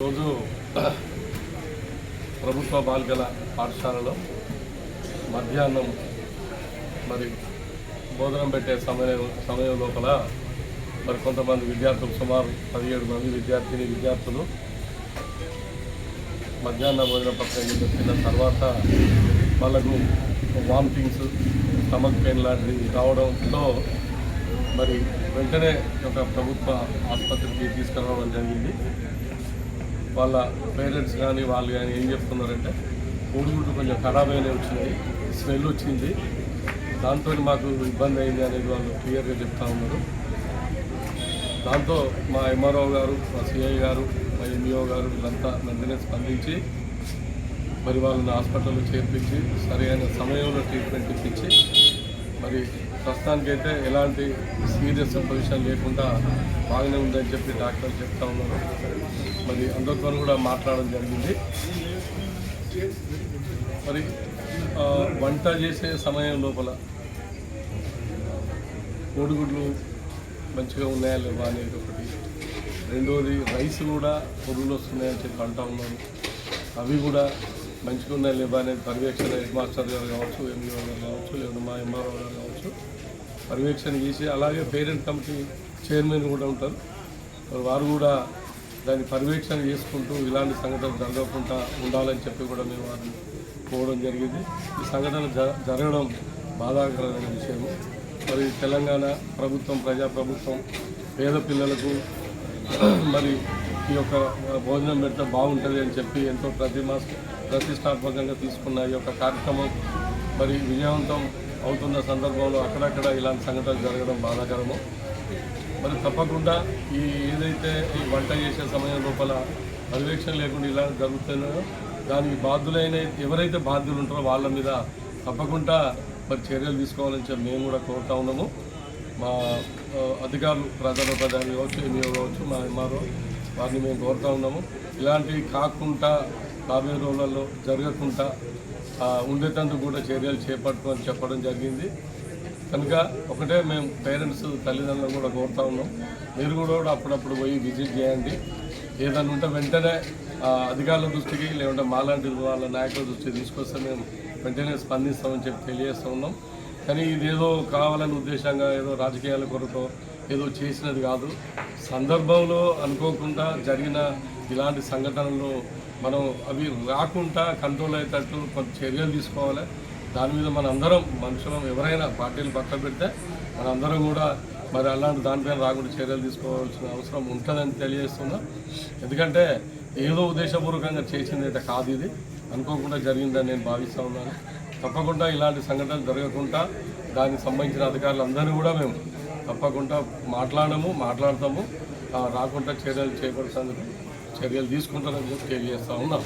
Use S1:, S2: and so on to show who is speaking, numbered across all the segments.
S1: రోజు ప్రభుత్వ బాలికల పాఠశాలలో మధ్యాహ్నం భోజనం పెట్టే సమయం లోపల కొంతమంది విద్యార్థులు సుమారు 17 మంది విద్యార్థులు మధ్యాహ్న భోజన పత్రం తిన్న తర్వాత వాళ్ళకు వామిటింగ్స్, స్టమక్ పెయిన్ లాంటివి రావడంతో వెంటనే ఒక ప్రభుత్వ ఆసుపత్రికి తీసుకురావడం జరిగింది. వాళ్ళ పేరెంట్స్ కానీ వాళ్ళు కానీ ఏం చెప్తున్నారంటే కోడిగుడ్డు కొంచెం ఖరాబ్ అయినా వచ్చింది, స్మెల్ వచ్చింది, దాంతో మాకు ఇబ్బంది అయింది అనేది వాళ్ళు క్లియర్గా చెప్తా ఉన్నారు. దాంతో మా ఎంఆర్ఓ గారు, మా సిఐ గారు, మా ఎంఈఓ గారు వీళ్ళంతా వెంటనే స్పందించి వాళ్ళని హాస్పిటల్లో చేర్పించి సరైన సమయంలో ట్రీట్మెంట్ ఇప్పించి ప్రస్తుతానికైతే ఎలాంటి సీరియస్ పొజిషన్ లేకుండా బాగానే ఉందని చెప్పి డాక్టర్లు చెప్తా ఉన్నారు. అందరితో కూడా మాట్లాడడం జరిగింది. వంట చేసే సమయం లోపల కోడిగుడ్లు మంచిగా ఉన్నాయా లేవా అనేది ఒకటి, రెండోది రైస్ కూడా పురుగులు వస్తున్నాయని చెప్పి అంటూ ఉన్నారు. అవి కూడా మంచిగా ఉన్నాయా లేవా అనేది పర్యవేక్షణ హెడ్ మాస్టర్ గారు కావచ్చు, ఎంఈఓ గారు కావచ్చు, లేదా మా ఎంఆర్ఓ గారు కావచ్చు పర్యవేక్షణ చేసి, అలాగే పేరెంట్ కమిటీ చైర్మన్ కూడా ఉంటారు, వారు కూడా దాన్ని పర్యవేక్షణ చేసుకుంటూ ఇలాంటి సంఘటనలు జరగకుండా ఉండాలని చెప్పి కూడా మేము వారిని పోవడం జరిగింది. ఈ సంఘటన జరగడం బాధాకరమైన విషయము. తెలంగాణ ప్రభుత్వం, ప్రజాప్రభుత్వం పేద పిల్లలకు ఈ యొక్క భోజనం పెడితే బాగుంటుంది అని చెప్పి ఎంతో ప్రతిష్టాత్మకంగా తీసుకున్న ఈ యొక్క కార్యక్రమం విజయవంతం అవుతున్న సందర్భంలో అక్కడక్కడ ఇలాంటి సంఘటనలు జరగడం బాధాకరము. తప్పకుండా ఏదైతే ఈ వంట చేసే సమయం లోపల పర్యవేక్షణ లేకుండా ఇలా జరుగుతున్నాయో దానికి బాధ్యులైన ఎవరైతే బాధ్యులు ఉంటారో వాళ్ళ మీద తప్పకుండా చర్యలు తీసుకోవాలని చెప్పి మేము కూడా కోరుతా ఉన్నాము. మా అధికారులు, ప్రధాని కావచ్చు, ఎంఈఓ కావచ్చు, మా ఎంఆర్ఓ వారిని మేము కోరుతా ఉన్నాము. ఇలాంటివి కాకుండా రాబోయే రోజులలో జరగకుండా ఉండేటందుకు కూడా చర్యలు చేపట్టమని చెప్పడం జరిగింది. కనుక ఒకటే మేము పేరెంట్స్, తల్లిదండ్రులను కూడా కోరుతా ఉన్నాం, మీరు కూడా అప్పుడప్పుడు పోయి విజిట్ చేయండి. ఏదైనా ఉంటే వెంటనే అధికారుల దృష్టికి లేకుంటే మాలాంటి వాళ్ళ నాయకుల దృష్టికి తీసుకొస్తే మేము వెంటనే స్పందిస్తామని చెప్పి తెలియజేస్తూ ఉన్నాం. కానీ ఇదేదో కావాలని ఉద్దేశంగా ఏదో రాజకీయాల కొరకు ఏదో చేసినది కాదు. సందర్భంలో అనుకోకుండా జరిగిన ఇలాంటి సంఘటనలు మనం అవి రాకుండా కంట్రోల్ అయ్యేటట్టు కొంత చర్యలు తీసుకోవాలి. దాని మీద మనందరం మనుషులం, ఎవరైనా పార్టీలు పక్కన పెడితే మనందరం కూడా అలాంటి దానిపైన రాకుండా చర్యలు తీసుకోవాల్సిన అవసరం ఉంటుందని తెలియజేస్తున్నా. ఎందుకంటే ఏదో ఉద్దేశపూర్వకంగా చేసిందైతే కాదు, ఇది అనుకోకుండా జరిగిందని నేను భావిస్తూ ఉన్నాను. తప్పకుండా ఇలాంటి సంఘటనలు జరగకుండా దానికి సంబంధించిన అధికారులందరినీ కూడా మేము తప్పకుండా మాట్లాడతాము, రాకుండా చర్యలు చేపడుతుందుకు చర్యలు తీసుకుంటారని చెప్పి తెలియజేస్తూ ఉన్నాం.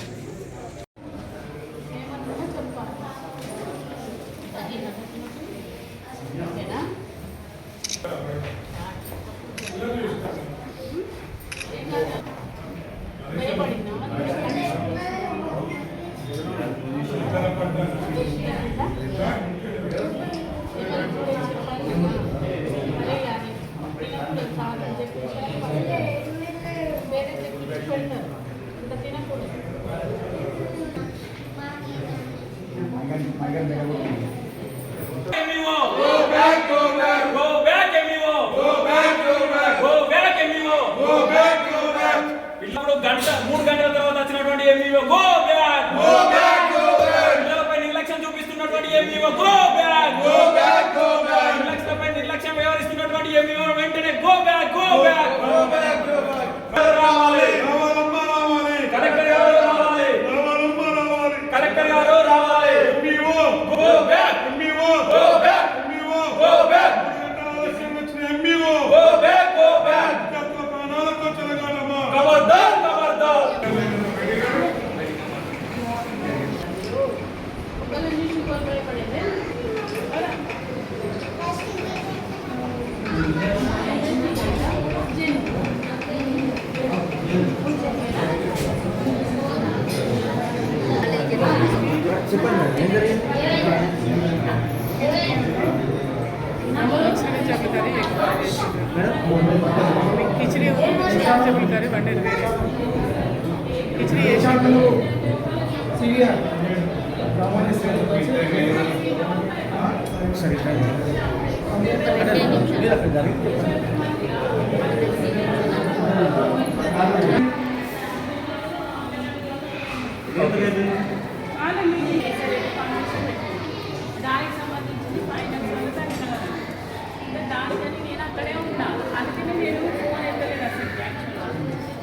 S2: గంట 3 గంటల తర్వాత వచ్చినటువంటి ఎంఈఓ గో బ్యాక్, పిల్లలపై నిర్లక్ష్యం చూపిస్తున్నటువంటి ఎంఈఓ గో బ్యాక్, నిర్లక్ష్యంపై నిర్లక్ష్యం వ్యవహరిస్తున్నటువంటి ఎంఈఓ వెంటనే గో బ్యాక్ రావాలి. కలెక్టర్ గారు రావాలి, కలెక్టర్ గారు రావాలి. MEO go back, MEO go back, MEO go back, MEO go back, ఖబర్దార్.
S3: खिचड़ी करी बंडे పిచ్చిడి చేసినట్టు సీరియర్
S4: దానికి సంబంధించి ఫైనాన్స్ దానికని నేను అక్కడే ఉంటా అందుకనే నేను ఫోన్ ఎత్తలేదు అసలు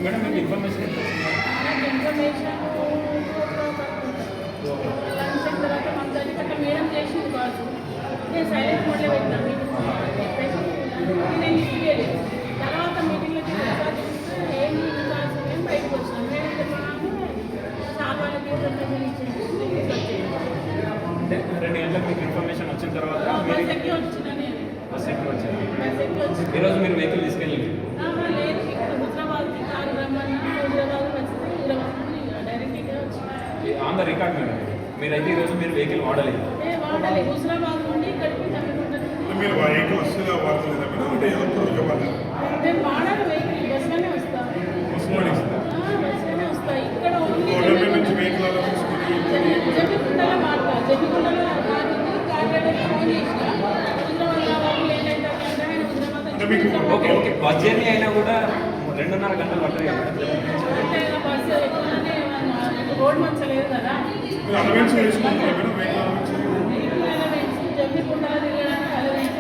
S2: మేడం మీకు ఇన్ఫర్మేషన్
S4: నాకు ఇన్ఫర్మేషన్ లంచ్ అయిన తర్వాత మాకు దగ్గర మేడం చేసింది కాదు నేను సైలెంట్ మోడ్లో పెట్టినా మీటింగ్ చెప్పేసి నేను ఇవ్వలేదు తర్వాత మీటింగ్లో చూస్తే ఏం మీటింగ్ కాదు మేము బయటకు వచ్చినాం మేడం చెప్పాము చాలా వాళ్ళకి ఇన్ఫర్మేషన్ ఇచ్చింది
S2: అంటే 2 గంటలకు మీకు ఇన్ఫర్మేషన్ వచ్చిన తర్వాత
S4: బస్ ఎక్కి వచ్చిన నేను
S2: బస్ ఎక్కి వచ్చారు.
S4: బస్ ఎక్కి వచ్చి
S2: ఈరోజు మీరు వెహికల్ తీసుకెళ్ళి
S4: లేదు ఇక్కడ హైదరాబాద్కి కారు రమ్మన్నా హైదరాబాద్ వస్తే హైదరాబాద్ డైరెక్ట్ ఇక్కడ వచ్చిన
S2: ఆన్ ద రికార్డ్ మేడం మీరైతే ఈరోజు మీరు వెహికల్ వాడలేదు.
S4: వాడాలి హుజరాబాద్ నుండి ఇక్కడికి తమిళనాడు
S5: మీరు వెహికల్ వస్తుందా వాడలేదా మేడం అంటే ఎలక్ట్రిక్ వాడాలి
S4: నేను వాడాలి వెహికల్ బస్సులోనే వస్తా
S5: వస్తుంది
S4: బస్సులోనే వస్తా ఇక్కడ ఓన్లీ
S5: గవర్నమెంట్ నుంచి వెహికల్ అలా తీసుకొని
S4: జమ్మికుంటలో వాడతా జమ్మికుంటలో కారు కార్యాలయానికి ఫోన్ చేసిన హైదరాబాద్ వాళ్ళు లేట్ అవుతుంది అంటే నేను Hyderabad
S2: okay okay bus journey అయినా కూడా 2.5 గంటలు పట్టదు కదా మేడం.
S4: బస్సు ఎక్కువనే రోడ్ మంచలేదు కదా
S5: మీరు అలవెన్స్ వేసుకుంటారా మేడం వెహికల్ అలవెన్స్
S4: జమ్మికుంటలో తిరగడానికి అలవెన్స్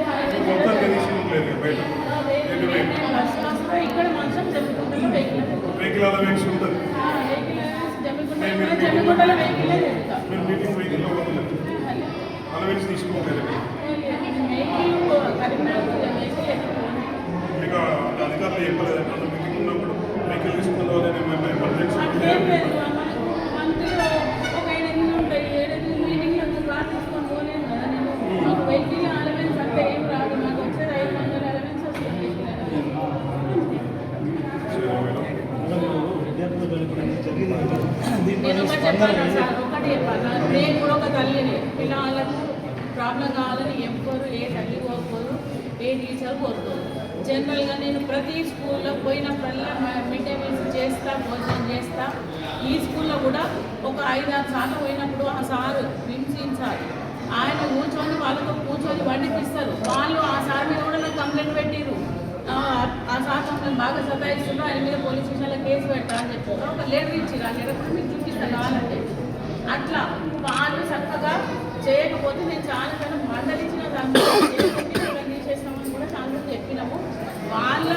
S5: మొత్తం తెలిసి లేదు బయట
S4: ఇక్కడ మంచం జమ్మికుంటలో
S5: వెహికల్ అలవెన్స్ ఉంటుంది
S4: జమ్మికుంటలో వెహికల్
S5: మీరు మీటింగ్ వెహికల్లో వదలలేదు అలవెన్స్ తీసుకోలేదు మీకు అధికారులు చెప్పలేదు అంటే మీటింగ్ ఉన్నప్పుడు వెహికల్ తీసుకున్న వాళ్ళని మేము ఎమర్జెన్సీ
S4: వెహికల్ అలవెన్స్ అంటే ఏం రాదు నాకు వచ్చేది 500 అలవెన్స్ వస్తుంది నేను ఒకటి చెప్పాను సార్ ఒకటి చెప్పాను నేను కూడా ఒక తల్లిని పిల్లలకు ప్రాబ్లం కావాలని ఎవ్వరు ఏ తల్లి కోరుకోరు ఏ టీచర్ కోరుకోరు జనరల్గా నేను ప్రతి స్కూల్లో పోయినప్పుడల్లా మిడ్ డే మీల్స్ చేస్తా భోజనం చేస్తా ఈ స్కూల్లో కూడా ఒక 5-6 సార్లు పోయినప్పుడు ఆ సారు విమ్సీన్ సార్ ఆయన కూర్చొని వాళ్ళతో కూర్చొని వండిపిస్తారు వాళ్ళు ఆ సార్ మీద కూడా నాకు కంప్లైంట్ పెట్టిరు ఆ సార్ మమ్మల్ని బాగా సతాయిస్తున్నారు ఆయన మీద పోలీస్ స్టేషన్లో కేసు పెట్టాలని చెప్పారు ఒక లెటర్ ఇచ్చారు ఆ లెటర్ కూడా మీకు చూపిస్తాను కావాలంటే అట్లా వాళ్ళు చక్కగా చేయకపోతే నేను చాలా చాలా మండలించిన దాన్ని తీసేస్తామని కూడా చాలా చెప్పినాము వాళ్ళ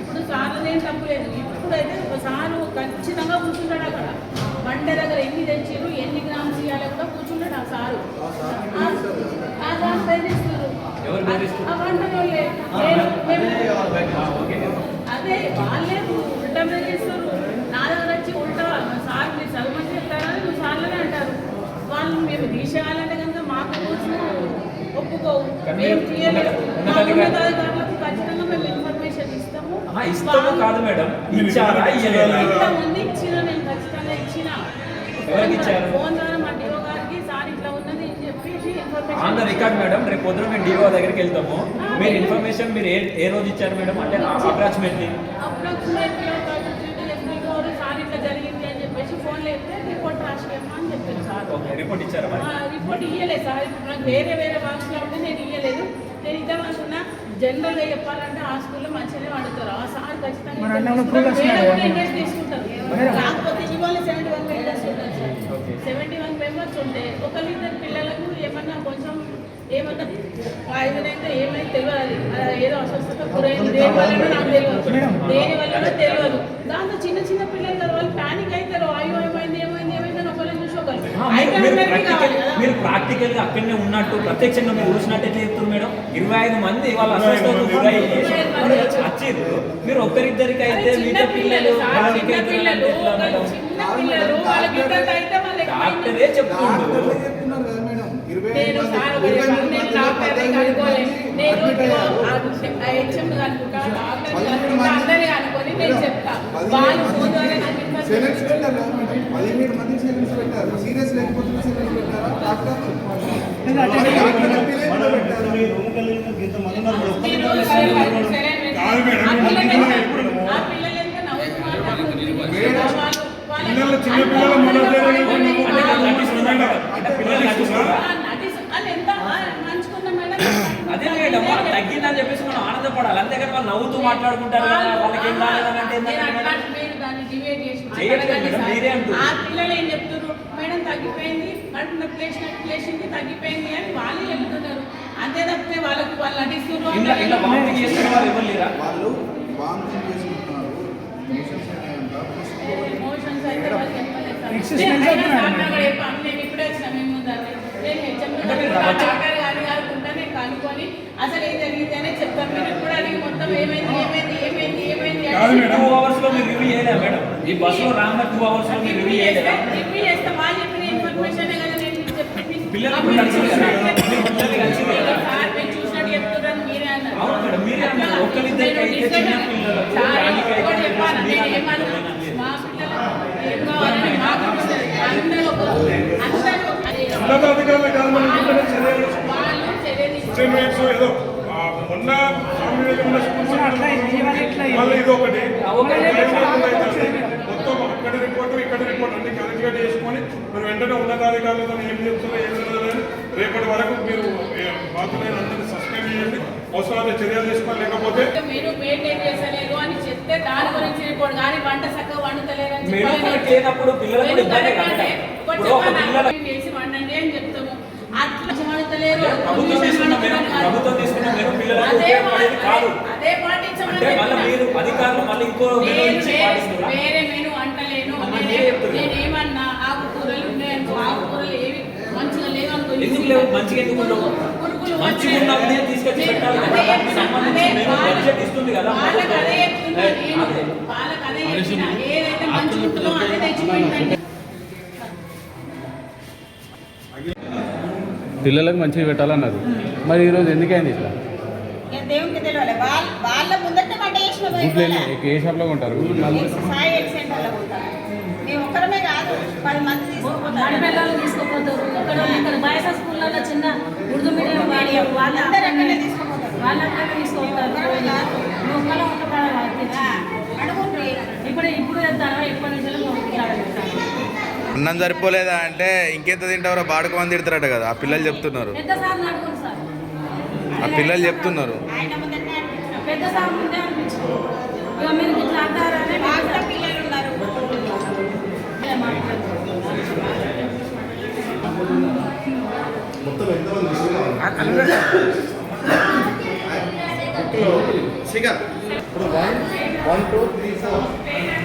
S4: ఇప్పుడు సార్లనేం తప్పులేదు ఇప్పుడైతే ఒక సారు ఖచ్చితంగా కూర్చుంటాడు అక్కడ బండ దగ్గర ఎన్ని తెచ్చిరు ఎన్ని గ్రామ్స్ ఇవ్వాలి కూడా కూర్చుంటాడు ఆ సారు ఆ సార్ బెదిరిస్తారు ఆ వంటలోళ్ళే అదే వాళ్ళే ఉల్టా బెదిరిస్తారు నా దగ్గర వచ్చి ఉల్టా సార్ మీరు చదవమని చెప్తారా నువ్వు సార్లనే అంటారు వాళ్ళు మేము తీసేయాలంటే కనుక మాకు కోసం ఒప్పుకోవు మేము తీయలేదు ఉన్నతాధికారులకు ఖచ్చితంగా మేము ఇన్ఫర్మేషన్ ఇస్తాము
S2: కాదు మేడం ఇచ్చారా
S4: ముందు ఇచ్చిన నేను ఖచ్చితంగా ఇచ్చిన ఫోన్ ద్వారా మా డిఓ గారికి సార్ ఇట్లా ఉన్నది అని చెప్పేసి
S2: ఆన్ ద రికార్డ్ మేడం రేపు పొద్దున మేము డిఓ దగ్గరికి వెళ్తాము మీరు ఇన్ఫర్మేషన్ మీరు ఏ రోజు ఇచ్చారు మేడం అంటే అప్రాక్సిమేట్లీ
S4: సార్ ఇట్లా జరిగింది అని చెప్పేసి ఫోన్లో అయితే రిపోర్ట్ రాసియమ్మా అని చెప్పారు సార్
S2: ఓకే రిపోర్ట్ ఇచ్చారా
S4: రిపోర్ట్ ఇవ్వలేదు సార్ ఇప్పుడు నాకు వేరే భాషలో ఉంటే నేను ఇవ్వలేదు నేను ఇద్దాం అనుకున్నా జనరల్గా చెప్పాలంటే ఆ స్కూల్లో మంచిగానే వాడుతారు ఆ సార్ ఖచ్చితంగా ఇంట్రెస్ట్ తీసుకుంటారు కాకపోతే ఇవాళ 71 మెంబర్స్ ఉంటారు సార్ 71 మెంబర్స్ ఉంటే ఒకరిద్దరు పిల్లలకు ఏమన్నా కొంచెం ఏమన్నా ఆయుధంగా ఏమైనా తెలియదు ఏదో అస్వస్థత గురైంది దేని వల్ల నాకు తెలియదు దేని వల్ల తెలియదు దాంతో చిన్న చిన్న పిల్లలు కదా వాళ్ళు ప్యానిక్ అవుతారు అయ్యో ఏమైంది అని ఒకళ్ళని చూసి
S2: మీరు ప్రాక్టికల్ గా అక్కడనే ఉన్నట్టు ప్రత్యక్షంగా మీరు చూసినట్టు ఎట్లా చెప్తారు మేడం 25 మంది వాళ్ళ అస్వస్థతకు గురై వచ్చారు మీరు ఒక్కరిద్దరికి అయితే మిగతా పిల్లలు డాక్టరే చెప్తుండ్రు
S4: నేను అందరినీ అనుకొని నేను చెప్తా వాళ్ళు ఫోన్ ద్వారా నాకు
S3: 17 మంది సెలెన్స్ పెట్టారు సీరియస్ లేకపోతే సెలెన్స్ పెట్టారా డాక్టర్
S4: పిల్లలు
S5: పిల్లలు చిన్న పిల్లలు మూడో తరగతి
S4: అది ఎంత మంచుకున్న మేడం
S2: అదే మేడం వాళ్ళకి తగ్గిందని చెప్పేసి మనం ఆనందపడాలి, అంతేగాని వాళ్ళు నవ్వుతూ మాట్లాడుకుంటారు కదా, వాళ్ళకి ఏం రాలేదని అంటే
S4: నేను
S2: ఏంటంటే మేడం?
S4: అట్లాంటి నేను దాన్ని డివైడ్ చేసి
S2: చేయట్లేదు
S4: మాట్లాడగానే
S2: మేడం, మీరే అంటున్నారు.
S4: ఆ పిల్లలు ఏం చెప్తున్నారు, మేడం తగ్గిపోయింది, కడుపున ప్లేసింది తగ్గిపోయింది అని వాళ్ళు చెప్తున్నారు. అంతే తప్పితే వాళ్ళకు వాళ్ళు నటిస్తున్నారు.
S2: ఇలా వామిటింగ్ చేసుకునే వాళ్ళు ఎవరు లేరా?
S3: వాళ్ళు వామిటింగ్ చేసుకుంటున్నారు, మోషన్స్ అయినాయంట.
S4: ఎమోషన్స్ అయితే వాళ్ళు చెప్పలేదు సార్. నేను ఇప్పుడే వచ్చిన మేము ముందండి. నేను డాక్టర్ గారు ఉంటేనే కనుక్కొని అసలు ఏం జరిగిందనే చెప్తాను. మీరు ఇప్పుడు అడిగి మొత్తం ఏమైంది
S5: కాదు మేడం.
S2: 2 hours లో మీరు రివ్యూ చేయలేదా మేడం? ఈ బస్సులో రాన్న 2 hours లో మీరు రివ్యూ చేయలేదా?
S4: రివ్యూ చేస్తే వాళ్ళు చెప్పిన ఇన్ఫర్మేషన్ కదా నేను మీకు చెప్పింది.
S2: పిల్లలు కలిసింది కదా, పిల్లలు కలిసింది కదా.
S4: సార్ మీరు చూసినట్టు చెప్తున్నాను మీరే అన్నారు.
S2: అవును మేడం, మీరే అన్నారు. ఒక్కరిద్దరికి అయితే చిన్న పిల్లలకు, దానికి అయితే
S4: ఒకటి చెప్పాను,
S2: మీరు
S4: నేను ఏమన్నా మా పిల్లలకు ఏం కావాలని మాకు ఉంటుంది. అందరూ
S5: ఉన్నతాధికారులు కాదు మనం వెంటనే చర్యలు
S4: వాళ్ళు చర్యలు
S5: స్టేట్మెంట్స్ ఏదో మొన్న స్వామి వివేకానంద స్కూల్స్ మళ్ళీ ఇది ఒకటి మొత్తం అక్కడి రిపోర్టు ఇక్కడ రిపోర్ట్ అన్ని క్యాలిక్యులేట్ చేసుకొని మీరు వెంటనే ఉన్నతాధికారులతో ఏం చెప్తుందో ఏం జరగలేదు రేపటి వరకు మీరు బాధ్యులైన అందరినీ సస్పెండ్ చేయండి, అవసరమైన చర్యలు తీసుకోవాలి. లేకపోతే
S4: మీరు మెయింటైన్ చేసలేరు అని చెప్తే దాని గురించి రిపోర్ట్ కానీ వంట చక్కగా వండుతలేరు అని
S2: మెనూ కరెక్ట్ లేనప్పుడు పిల్లలకు కూడా ఇబ్బంది కదా. ఇప్పుడు ఒక పిల్లల
S4: చేసి వండండి అని చెప్తాము. అట్లా వండుతలేరు,
S2: ప్రభుత్వం తీసుకున్న మెనూ పిల్లలకు ఉపయోగపడేది కాదు.
S4: అదే పాటించమని
S2: అంటే మళ్ళీ మీరు అధికారులు మళ్ళీ ఇంకో మెనూ ఇచ్చి పాటిస్తున్నారా?
S4: వేరే మెనూ అంటలేను. నేనేమన్నా ఆకుకూరలు ఉన్నాయనుకో, ఆకుకూరలు ఏవి మంచిగా లేవనుకో,
S2: ఎందుకు లేవు? మంచిగా ఎందుకు ఉండవు? మంచిగా ఉన్నప్పుడే తీసుకొచ్చి పెట్టాలి కదా. దానికి సంబంధించి మేము బడ్జెట్ ఇస్తుంది కదా.
S4: వాళ్ళకి అదే చెప్తున్నా నేను. వాళ్ళకి అదే చెప్పినా. ఏదైతే మంచిగా ఉంటుందో అదే తెచ్చిపోయిందండి.
S6: పిల్లలకు మంచిగా పెట్టాలన్నారు, మరి ఈరోజు ఎందుకైంది ఇట్లా?
S7: దేవునికి తెలియాలి. వాళ్ళ ముందట వంట చేసిన
S6: గుడ్లు ఏ షాప్లో ఉంటారు?
S7: సాయి హెల్త్ సెంటర్లో ఉంటారు. మేము ఒక్కరమే కాదు, 10 మంది తీసుకుపోతారు.
S4: పిల్లలు తీసుకుపోతారు. ఇక్కడ బాయ్స్ స్కూల్లో చిన్న ఉర్దూ మీడియం
S7: వాళ్ళందరూ ఎక్కడే తీసుకుపోతారు.
S4: వాళ్ళందరూ తీసుకుంటారు. ఒక్కలో
S7: అడుగుండ్రి
S4: ఇప్పుడు వెళ్తారా? ఎప్పటి నుంచి
S8: అన్నం సరిపోలేదా అంటే ఇంకెంత తింటారో బాడుకోమని తిడతారట కదా, ఆ పిల్లలు చెప్తున్నారు.
S4: పెద్ద సార్ నడుకోండి సార్,
S8: ఆ పిల్లలు చెప్తున్నారు.
S7: ఆయన ముందరనే అనిపించారు.
S4: పెద్ద సార్ ముందే అనిపించింది. ఇక మీరు ఇట్లా అంటారనే
S7: వాళ్ళ పిల్లలు ఉన్నారు.
S3: మొత్తం ఎంతమంది సిగర్ ఇప్పుడు 1 2 3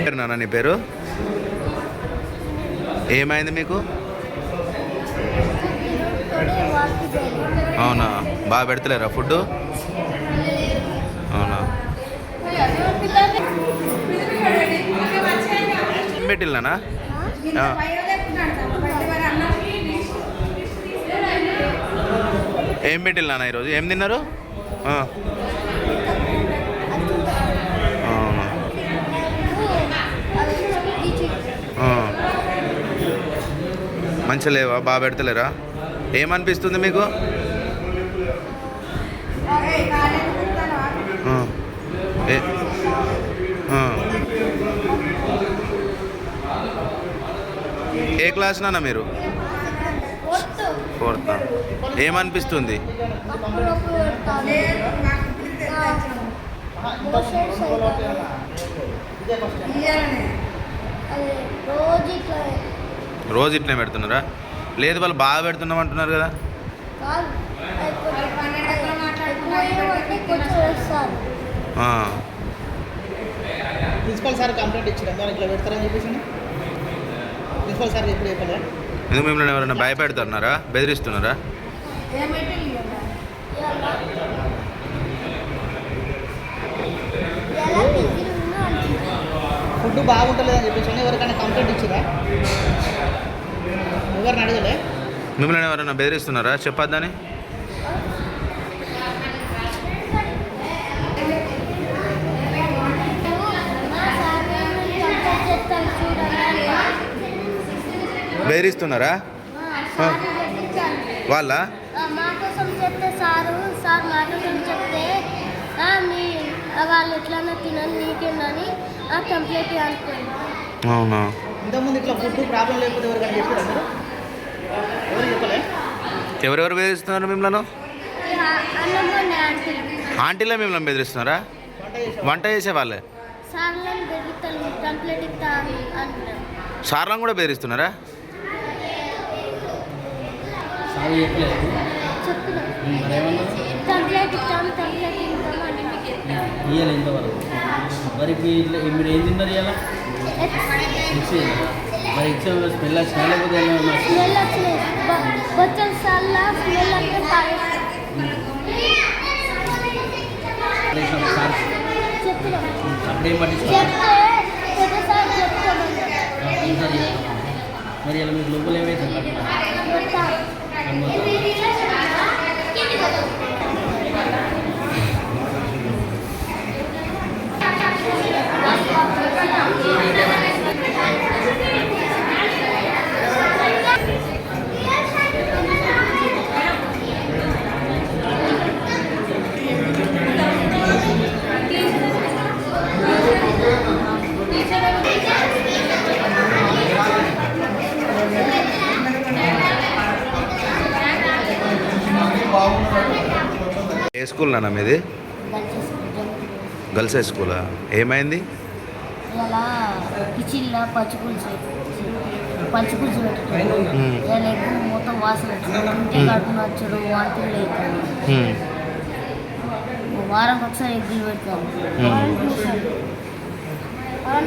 S3: 4
S8: నాన్న నీ పేరు ఏమైంది మీకు? అవునా, బాగా పెడతలేరా ఫుడ్? అవునా, ఏం పెట్టిల్లానా? ఏం పెట్టిల్లానా ఈరోజు? ఏం తిన్నారు? అవునా, మంచిగా లేవా? బాగా పెడతలేరా? ఏమనిపిస్తుంది మీకు? ఏ క్లాస్ నాన్న మీరు? 4th. ఏమనిపిస్తుంది? రోజు ఇట్లనే పెడుతున్నారా? లేదు వాళ్ళు బాగా పెడుతున్నాం అంటున్నారు కదా.
S9: ప్రిన్సిపల్ సార్ కంప్లైంట్ ఇచ్చారు, దాని ఇట్లా పెడతారని చెప్పేసి ప్రిన్సిపల్ సార్ ఎప్పుడు చెప్పలే.
S8: ఎందుకు మిమ్మల్ని ఎవరైనా భయపెడుతున్నారా, బెదిరిస్తున్నారా?
S9: ఫుడ్ బాగుంటలేదని చెప్పేసి ఎవరికైనా కంప్లైంట్ ఇచ్చిరా? ఎవరిని అడగలే?
S8: మిమ్మల్ని ఎవరైనా బెదిరిస్తున్నారా చెప్పొద్దని? బెదిరిస్తున్నారా వాళ్ళ?
S10: మా కోసం చెప్తే సార్ మా కోసం చెప్తే మీ వాళ్ళు ఎట్లన్నా తినని నీకేనని కంప్లైంట్ అనుకోండి.
S8: అవునా?
S9: ఇంతకుముందు ఇట్లా ఫుడ్ ప్రాబ్లం లేకపోతే ఎవరికైనా చెప్పారా మీరు? ఎవరు చెప్పలే?
S8: ఎవరెవరు బెదిరిస్తున్నారు మిమ్మల్ని?
S10: అన్నమ్మ ఆంటీ
S8: ఆంటీలే మిమ్మల్ని బెదిరిస్తున్నారా? వంట చేసే వాళ్ళే
S10: సార్లను బెదిరిస్తాను కంప్లీట్ ఇస్తా అంటారు.
S8: సార్లను కూడా బెదిరిస్తున్నారా?
S10: చెప్తున్నా కంప్లీట్ ఇస్తాం అని మీకు చెప్తాను.
S11: ఇయ్యాలి ఇంతవరకు మరి మీరు ఏం తిన్నారు ఇలా మరి ఎగ్జామ్లో స్మెల్ వచ్చినా లేకపోతే
S10: స్మెల్ వచ్చినాయి బొచ్చల సార్లు స్మెల్ అంటే చెప్తున్నా
S11: అప్పుడేం పట్టించుకో
S10: చెప్తే పెద్దసారి చెప్తామన్నారు.
S11: మరి ఇలా మీకు లోపల ఏమైతే
S8: ఏ స్కూల్ నాన్న మీది? గర్ల్స్ హై స్కూలా? ఏమైంది?
S10: ఇలా కిచెన్లో పచ్చిపులుసు పెట్టుకుంటాడు ఇలా ఎక్కువ మొత్తం వాసన వచ్చింది కడుపు నచ్చడు వాంతులు లేదు వారానికి ఒకసారి ఎగ్గులు పెడతాను వారానికి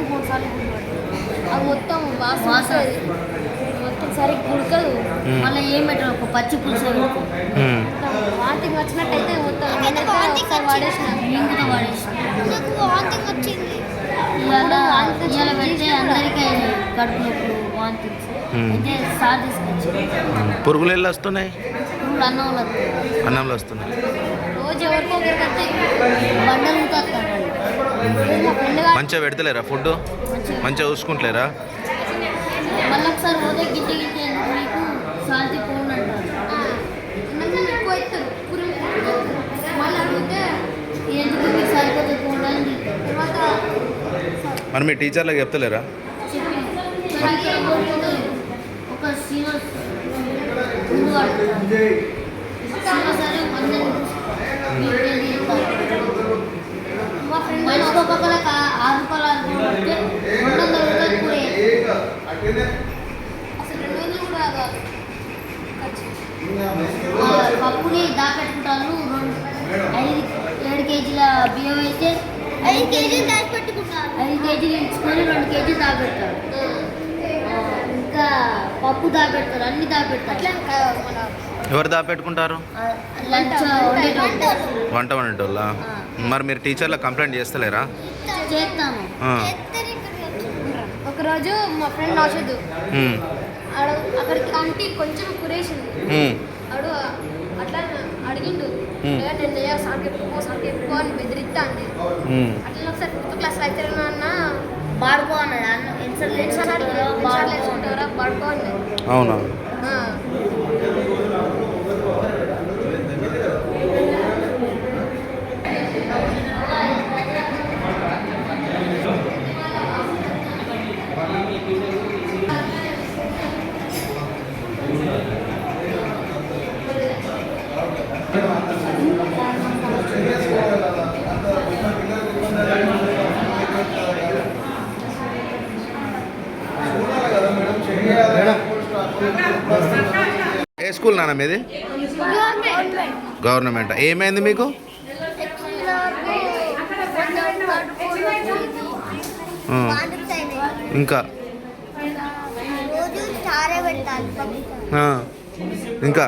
S10: 3 సార్లు ఎగ్గులు పెడతాను అది మొత్తం వాసన మొత్తం సరిగ్గా ఉడకదు మళ్ళీ ఏం పెట్టరు ఒక పచ్చి పులుసు వాంతింగ్ వచ్చినట్టయితే మొత్తం వాడేసిన వాంతింగ్ వచ్చింది ఇలా పెడితే అందరికీ కడుపు నొప్పులు వాంతింగ్స్ అయితే సార్ తీసుకొచ్చి
S8: పురుగులు ఎల్లు వస్తున్నాయి?
S10: పురుగులు
S8: అన్నంలో వస్తున్నాయి.
S10: రోజు ఎవరికో బండలు వస్తాడు
S8: మంచిగా పెడతలేరా ఫుడ్? మంచిగా చూసుకుంటలేరా?
S10: మళ్ళీ ఒకసారి పోతే గిట్టి గిట్టి ఎందుకు మీకు సాల్తీ పోను అంటారు ఎక్కువ అవుతారు మళ్ళీ అడిగితే ఎందుకు మీకు సరిపోతే పోండి తర్వాత
S8: మరి మీ టీచర్లకు చెప్తలేరా?
S10: ఒక సీనియర్ ముందు సరే మా ఫ్రెండ్ మనిషికి ఒక్కొక్కరికి 6 రూపాయలు 200 రూపాయలు కూడా అసలు 200 కూడా కాదు పప్పుని దాపెట్టుకుంటాను 7 కేజీల బియ్యం అయితే 5 కేజీలు దాచిపెట్టుకుంటారు 5 కేజీలు ఇచ్చుకొని 2 కేజీలు దాపెడతారు ఇంకా పప్పు దాపెడతారు అన్ని దాపెడతారు
S8: ఎవరు దాపెట్టుకుంటారు?
S10: లంచ్
S8: వంట వండేటోళ్ళ. మరి మీరు టీచర్లకు కంప్లైంట్ చేస్తలేరా?
S10: చేస్తాను
S7: ఒకరోజు మా ఫ్రెండ్ నౌషద్ అక్కడికి ఆంటీ కొంచెం కురేసింది ఆడు అట్లా అడిగిండు నేను సార్కి ఎక్కువ అని బెదిరిస్తా అండి అట్లా ఒకసారి 5th క్లాస్లో అయితే అన్న
S10: బాడుకో అన్నది
S7: వేసుకుంటారా బాడుకో అన్నది.
S8: అవునా? ఏ స్కూల్ నాన్న మీది? గవర్నమెంట్. ఏమైంది మీకు? ఇంకా ఇంకా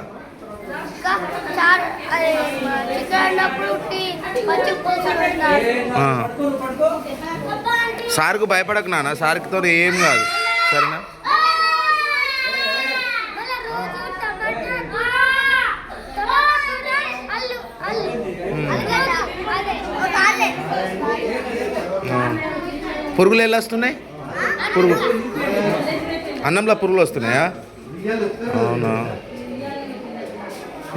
S8: సార్కు భయపడకు నాన్న, సార్కితో ఏం కాదు సరేనా? పురుగులు ఎలా వస్తున్నాయి? అన్నంలో పురుగులు వస్తున్నాయా? అవునా?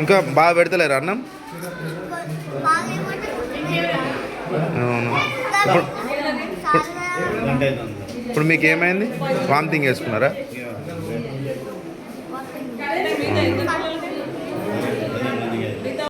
S8: ఇంకా బాగా పెడతలేరు అన్నం? అవును. ఇప్పుడు మీకు ఏమైంది? వామిటింగ్ చేసుకున్నారా?